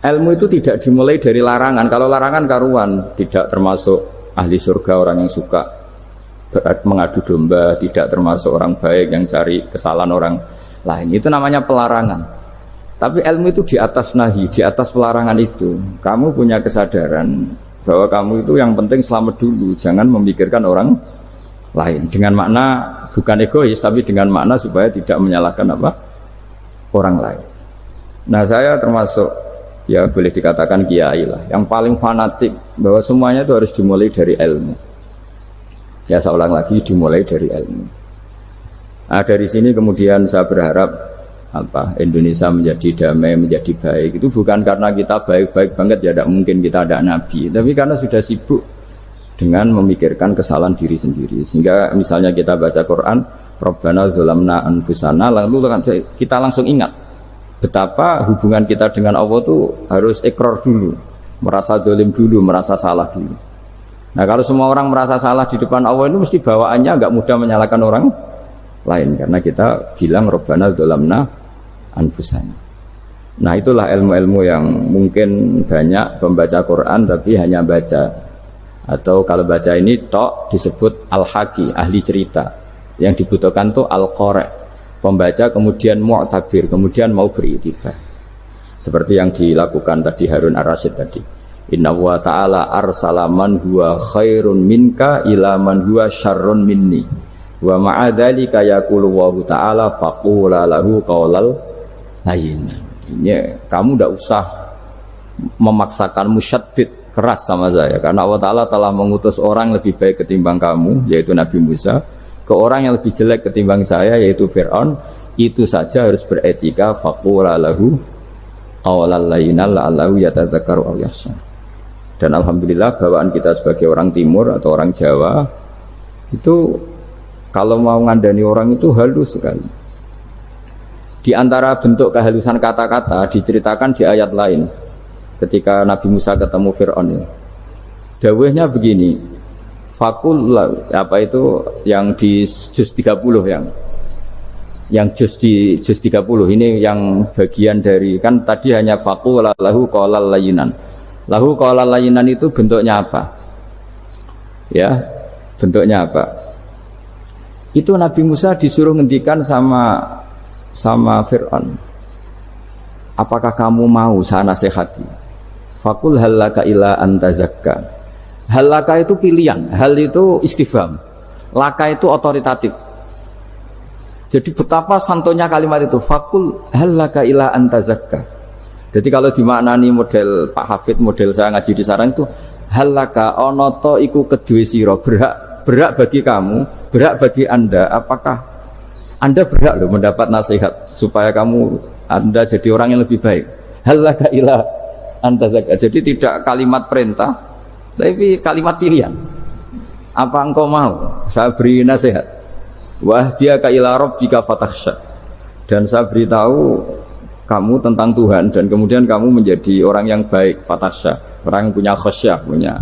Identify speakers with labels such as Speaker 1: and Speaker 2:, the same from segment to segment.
Speaker 1: Ilmu itu tidak dimulai dari larangan. Kalau larangan karuan, tidak termasuk ahli surga orang yang suka mengadu domba, tidak termasuk orang baik yang cari kesalahan orang lain. Itu namanya pelarangan. Tapi ilmu itu di atas nahi, di atas pelarangan itu. Kamu punya kesadaran bahwa kamu itu yang penting selamat dulu, jangan memikirkan orang lain. Dengan makna bukan egois, tapi dengan makna supaya tidak menyalahkan orang lain. Nah, saya termasuk, ya boleh dikatakan kiai lah, yang paling fanatik bahwa semuanya itu harus dimulai dari ilmu. Ya, saya ulang lagi, dimulai dari ilmu. Nah, dari sini kemudian saya berharap Indonesia menjadi damai, menjadi baik. Itu bukan karena kita baik-baik banget, ya tidak mungkin kita ada nabi, tapi karena sudah sibuk dengan memikirkan kesalahan diri sendiri. Sehingga misalnya kita baca Quran, Rabbana zolamna anfusana, lalu kita langsung ingat betapa hubungan kita dengan Allah itu harus ikrar dulu, merasa zalim dulu, merasa salah dulu. Nah, kalau semua orang merasa salah di depan Allah itu mesti bawaannya agak mudah menyalahkan orang lain, karena kita bilang Rabbana zolamna anfusana. Nah, itulah ilmu-ilmu yang mungkin banyak pembaca Quran tapi hanya baca, atau kalau baca ini tok disebut al-haqi, ahli cerita. Yang dibutuhkan tuh al-qari', pembaca kemudian mu'tabir, kemudian mau beriktibar. Seperti yang dilakukan tadi Harun ar-Rasyid tadi. Inna wa ta'ala arsala man huwa khairun minka ila man huwa syarrun minni. Wa ma'adzalika yaqulu wa ta'ala faqula lahu qaulal layyin. Ini kamu tidak usah memaksakan musyaddid keras sama saya, karena Allah Ta'ala telah mengutus orang lebih baik ketimbang kamu, yaitu Nabi Musa, ke orang yang lebih jelek ketimbang saya, yaitu Fir'aun. Itu saja harus beretika. Faqula lahu qawlal layyinan la'allahu yatadzakkaru aw yakhsha. Dan alhamdulillah bawaan kita sebagai orang timur atau orang Jawa itu kalau mau ngandani orang itu halus sekali. Di antara bentuk kehalusan kata-kata diceritakan di ayat lain ketika Nabi Musa ketemu Fir'aun. Dawuhnya begini, fakul apa itu yang di juz 30, yang juz di juz 30 ini yang bagian dari, kan tadi hanya fakul lahu qaulal layyinan. Lahu qaulal layyinan itu bentuknya apa? Ya, bentuknya apa? Itu Nabi Musa disuruh ngendikan sama Fir'aun, apakah kamu mau saya nasihati? Fakul halaka ila antazakka. Halaka itu pilihan, hal itu istifham, laka itu otoritatif. Jadi betapa santonya kalimat itu, fakul halaka ila antazakka. Jadi kalau dimaknani model Pak Hafid, model saya ngaji di sarang itu, halaka onoto iku kedue sira, berhak bagi kamu, berhak bagi anda, apakah anda berhak loh mendapat nasihat supaya anda jadi orang yang lebih baik. Halaka ila antazakka. Jadi tidak kalimat perintah, tapi kalimat pilihan. Apa engkau mau saya beri nasihat? Wahdiyaka ila rabbika fatakhsha. Dan saya beritahu kamu tentang Tuhan, dan kemudian kamu menjadi orang yang baik, fatakhsha, orang yang punya khasyah, punya.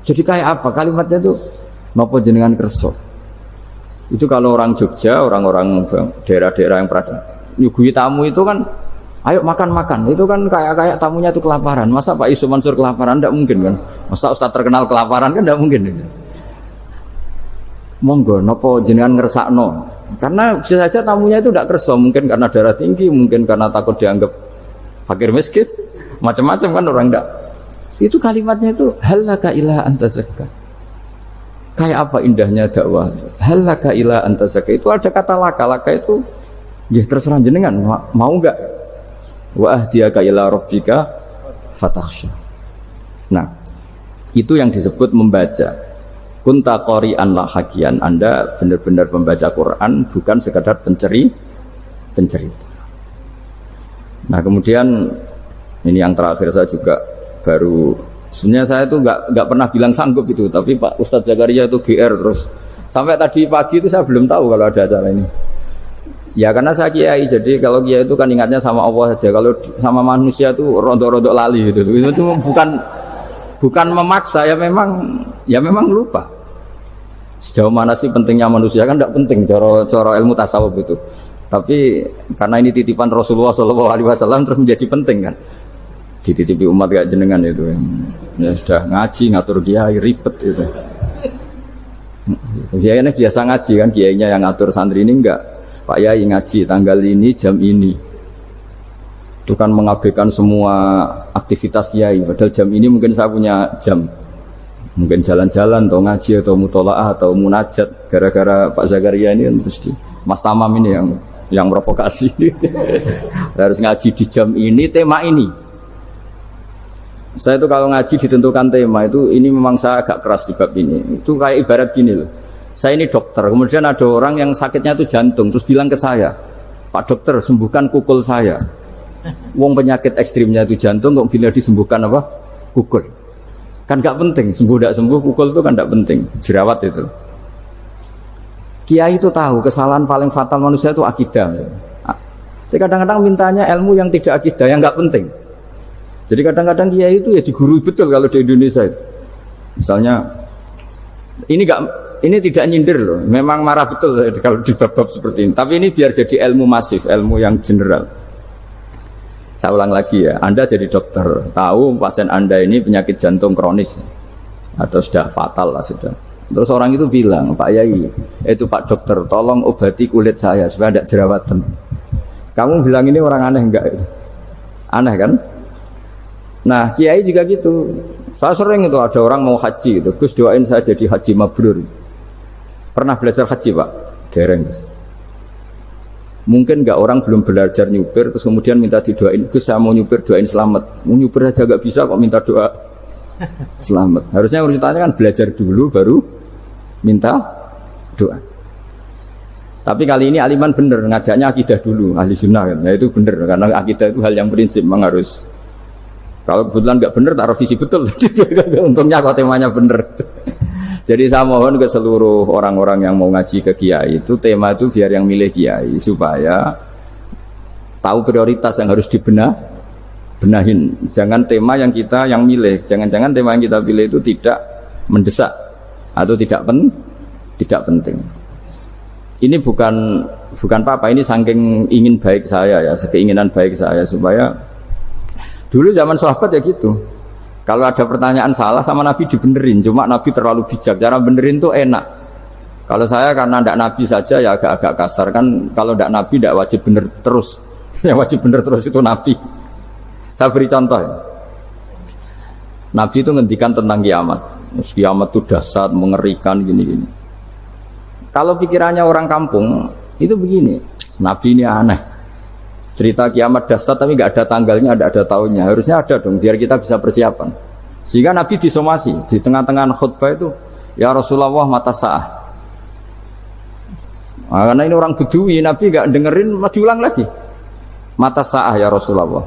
Speaker 1: Jadi kayak apa kalimatnya itu? Napa jenengan kersa? Itu kalau orang Jogja, orang-orang daerah-daerah yang pernah nyuguhi tamu itu kan, ayo makan-makan, itu kan kayak tamunya itu kelaparan. Masa Pak Yusuf Mansur kelaparan? Tidak mungkin kan. Masa Ustaz terkenal kelaparan kan? Tidak mungkin. Monggo, nopo jenengan ngersakno. Karena bisa saja tamunya itu tidak kerso, mungkin karena darah tinggi, mungkin karena takut dianggap fakir miskin, macam-macam kan orang tidak. Itu kalimatnya itu halaka ila antazakka. Kayak apa indahnya dakwah. Halaka ila antazakka. Itu ada kata laka itu ya terserah jenengan mau enggak. Wa ahdiyaka ila rabbika fatakhsha. Nah, itu yang disebut membaca. Kunta qari'an la hakian. Anda benar-benar membaca Quran, bukan sekadar pencerita. Nah, kemudian ini yang terakhir saya juga baru, sebenarnya saya itu nggak pernah bilang sanggup itu, tapi Pak Ustadz Zakaria itu GR terus. Sampai tadi pagi itu saya belum tahu kalau ada acara ini. Ya karena saya kiai, jadi kalau kiai itu kan ingatnya sama Allah saja. Kalau sama manusia itu rontok-rontok lali gitu. Itu bukan memaksa, ya memang lupa. Sejauh mana sih pentingnya manusia kan tidak penting cara ilmu tasawuf itu. Tapi karena ini titipan Rasulullah SAW terus menjadi penting kan. dititipi umat kayak jenengan itu. Ya sudah ngaji ngatur kiai ribet itu. Kiai ini biasa ngaji kan, kiainya yang ngatur santri ini enggak. Pak Yai ngaji tanggal ini jam ini. Itu kan mengabaikan semua aktivitas kiai. Padahal jam ini mungkin saya punya jam. Mungkin jalan-jalan atau ngaji atau mutolaah atau munajat. Gara-gara Pak Zakaria ini kan terus Mas Tamam ini yang provokasi. Harus ngaji di jam ini, tema ini. Saya itu kalau ngaji ditentukan tema itu, ini memang saya agak keras di bab ini. Itu kayak ibarat gini loh. Saya ini dokter, kemudian ada orang yang sakitnya itu jantung, terus bilang ke saya, Pak dokter sembuhkan kukul saya. Wong penyakit ekstrimnya itu jantung, kok bila disembuhkan apa? Kukul. Kan gak penting, sembuh tidak sembuh, kukul itu kan gak penting. Jerawat itu. Kiai itu tahu kesalahan paling fatal manusia itu akidah. Jadi kadang-kadang mintanya ilmu yang tidak akidah, yang gak penting. Jadi kadang-kadang kiai itu ya digurui betul kalau di Indonesia itu. Misalnya ini tidak nyindir loh, memang marah betul kalau di bab-bab seperti ini. Tapi ini biar jadi ilmu masif, ilmu yang general. Saya ulang lagi ya, Anda jadi dokter, tahu pasien Anda ini penyakit jantung kronis atau sudah fatal lah sudah. Terus orang itu bilang, Pak Yai, itu Pak dokter, tolong obati kulit saya supaya tidak jerawatan. Kamu bilang ini orang aneh enggak? Aneh kan? Nah, kiai juga gitu. Saya sering itu ada orang mau haji gitu. Gus doain saya jadi haji mabrur. Pernah belajar haji, Pak? Dereng. Mungkin enggak orang belum belajar nyupir terus kemudian minta didoain, Gus saya mau nyupir doain selamat. Mau nyupir aja enggak bisa kok minta doa selamat. Harusnya urutannya kan belajar dulu baru minta doa. Tapi kali ini aliman bener ngajaknya akidah dulu, ahli sunnah kan. Nah itu bener karena akidah itu hal yang prinsip memang harus. Kalau kebetulan nggak bener, tak revisi betul. Untungnya kok temanya bener. Jadi saya mohon ke seluruh orang-orang yang mau ngaji ke kiai itu tema itu biar yang milih kiai supaya tahu prioritas yang harus benahin. Jangan tema yang kita yang milih. Jangan-jangan tema yang kita pilih itu tidak mendesak atau tidak penting. Ini bukan apa-apa. Ini saking ingin baik saya ya, keinginan baik saya supaya. Dulu zaman sahabat ya gitu. Kalau ada pertanyaan salah sama Nabi dibenerin, cuma Nabi terlalu bijak. Cara benerin tuh enak. Kalau saya karena tidak Nabi saja ya agak-agak kasar kan. Kalau tidak Nabi tidak wajib bener terus. Yang wajib bener terus itu Nabi. Saya beri contoh. Ya. Nabi itu ngendikan tentang kiamat. Kiamat itu dahsyat, mengerikan gini-gini. Kalau pikirannya orang kampung itu begini. Nabi ini aneh. Cerita kiamat dahsyat tapi nggak ada tanggalnya, ada tahunnya. Harusnya ada dong, biar kita bisa persiapan. Sehingga Nabi disomasi di tengah-tengah khutbah itu, ya Rasulullah mata sa'ah. Nah, karena ini orang Bedui, Nabi nggak dengerin, diulang lagi. Mata sa'ah ya Rasulullah.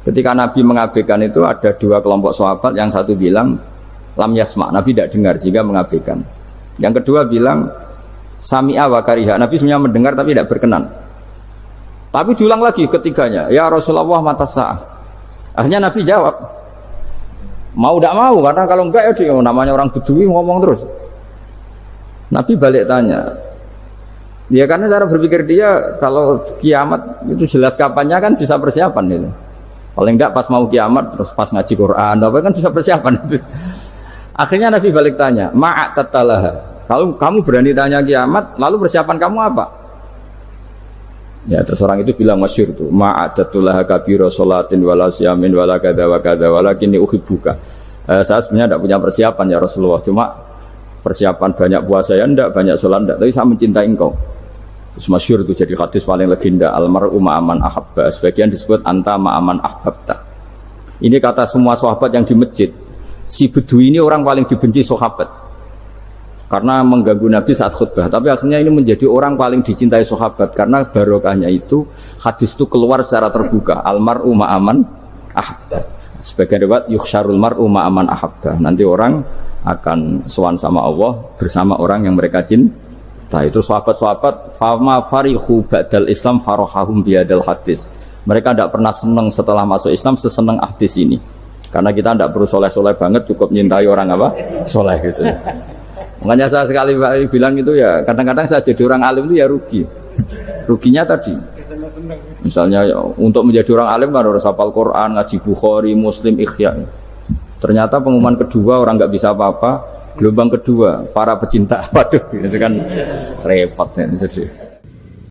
Speaker 1: Ketika Nabi mengabaikan itu ada dua kelompok sahabat, yang satu bilang lam yasma, Nabi tidak dengar sehingga mengabaikan. Yang kedua bilang sami'a wa kariha, Nabi sebenarnya mendengar tapi tidak berkenan. Tapi diulang lagi ketiganya, ya Rasulullah mata sa'ah. Akhirnya Nabi jawab, mau tidak mau, karena kalau enggak ya dia, namanya orang Bedui ngomong terus. Nabi balik tanya, ya karena cara berpikir dia kalau kiamat itu jelas kapannya kan bisa persiapan itu. Paling enggak pas mau kiamat terus pas ngaji Quran, apa kan bisa persiapan itu. Akhirnya Nabi balik tanya, ma'atatalaha. Kalau kamu berani tanya kiamat, lalu persiapan kamu apa? Ya terus orang itu bilang masyhur tuh, ma'adatullah kabira sholatin wala siyamin wala kada wa kada walakinni uhibbuka. Saya sebenarnya tidak punya persiapan ya Rasulullah, cuma persiapan banyak puasa ya enggak, banyak sholat enggak, tapi saya mencintai engkau. Terus masyhur itu jadi hadis paling legenda, almar'u ma'aman ahabba, sebagian disebut anta ma'aman ahbabta. Ini kata semua sahabat yang di masjid. Si Bedui ini orang paling dibenci sahabat karena mengganggu Nabi saat khutbah, tapi akhirnya ini menjadi orang paling dicintai sahabat karena barokahnya itu hadis itu keluar secara terbuka, almar'u ma'aman ahabba. Sebagian riwayat yukhsyarul mar'u ma'aman ahabba, nanti orang akan sowan sama Allah bersama orang yang mereka cinta. Itu sahabat-sahabat fama farihu ba'dal Islam farahahum bihadal hadis. Mereka tidak pernah senang setelah masuk Islam sesenang hadis ini, karena kita tidak perlu soleh-soleh banget, cukup nyintai orang apa soleh gitu. Makanya saya sekali bilang itu ya, kadang-kadang saya jadi orang alim itu ya rugi. Ruginya tadi. Misalnya ya, untuk menjadi orang alim kan harus hafal Quran, ngaji Bukhari, Muslim, Ikhya. Ternyata pengumuman kedua orang nggak bisa apa-apa. Gelombang kedua para pecinta, waduh, itu kan repot ya. Jadi